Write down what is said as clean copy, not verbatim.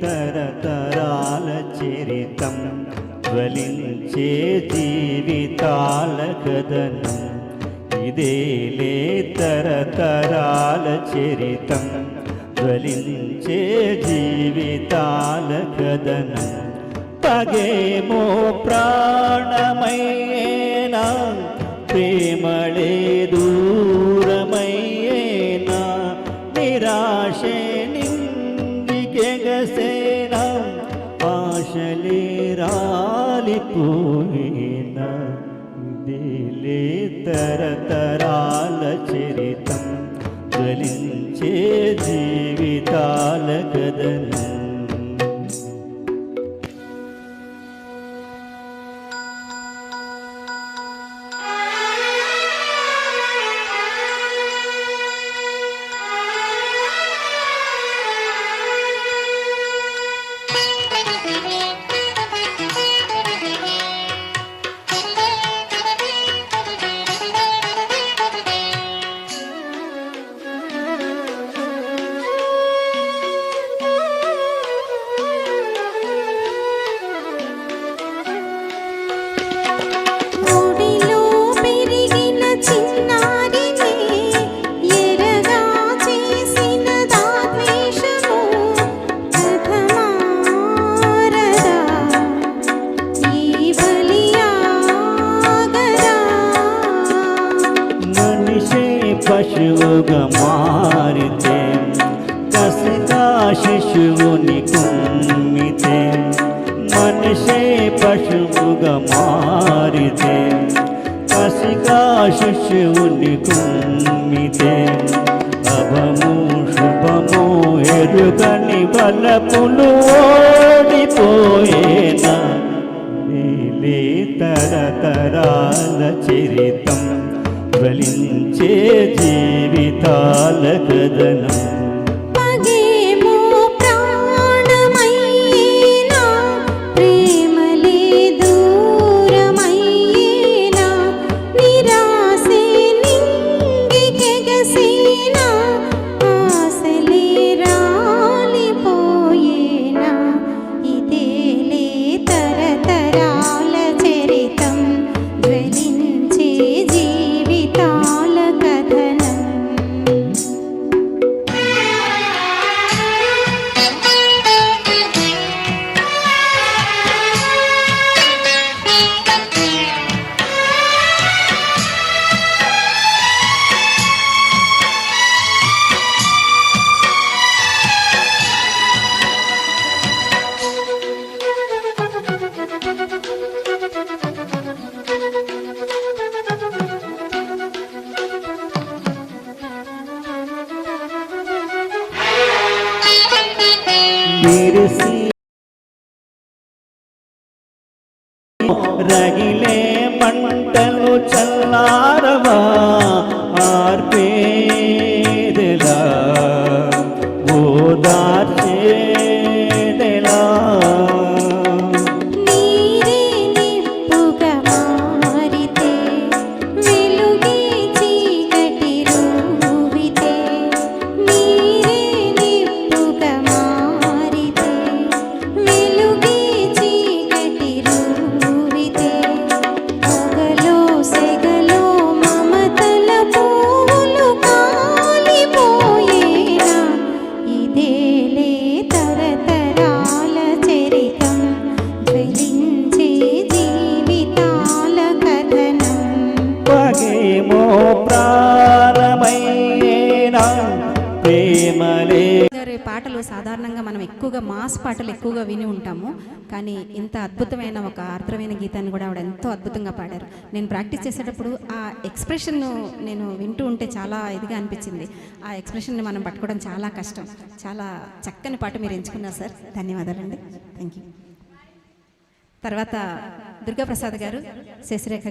తరతరాల చరితం జ్వలించే జీవితాల కథనం ఇదేలే తరతరాల చరితం జ్వలించే జీవితాల కథనం పగేమో ప్రాణమయ్యేనా ప్రేమళే దూరమయ్యేనా నిరాశే నిందికెగసేనా ఆశలే రాలిపోయేనా ఇదేలే తరతరాల చరితం జ్వలించే జీవితాల కథనం పశువుగా మారితే కసిగా శిశువుని కుమ్మితే మనిషే పశువుగా మారితే కసిగా శిశువుని కుమ్మితే అభము శుభము ఎరుగని బలపులు ఓడిపోయేనా నీలే తరతరాల చరితం జ్వలించే జీవితాల కథనం పగేమో ప్రాణమయ్యేనా ప్రేమలే దూరమయ్యేనా నిరాశే నింగికెగసేనా ఆశలే రాలిపోయేనా ఇదేలే తరతరాల చరితం జ్వలించే జీవితాల కథనం మెరిసి రగిలే మంటలు చల్లారవా ఆర్పేదెలా ఓదార్చేదెలా నీరే నిప్పుగా మారితే వెలుగే చీకటి రూవితే నీరే నిప్పుగా మారితే వెలుగే చీకటి రూవితే పొగలో సెగలో మమతల పువ్వులు కాలిపోయేనా ఇదేలే తరతరాల చరితం జ్వలించే జీవితాల కథనం పగేమో ప్రాణమయ్యేనా ప్రేమలే గారి పాటలు సాధారణంగా మనం ఎక్కువగా మాస్ పాటలు ఎక్కువగా విని ఉంటాము, కానీ ఇంత అద్భుతమైన ఒక ఆర్ద్రమైన గీతాన్ని కూడా ఆవిడ ఎంతో అద్భుతంగా పాడారు. నేను ప్రాక్టీస్ చేసేటప్పుడు ఆ ఎక్స్ప్రెషన్ నేను వింటూ ఉంటే చాలా ఇదిగా అనిపించింది. ఆ ఎక్స్ప్రెషన్ని మనం పట్టుకోవడం చాలా కష్టం. చాలా చక్కని పాట మీరు ఎంచుకున్నారు సార్, ధన్యవాదాలండి. Thank you. తర్వాత దుర్గాప్రసాద్ గారు, శశిరేఖ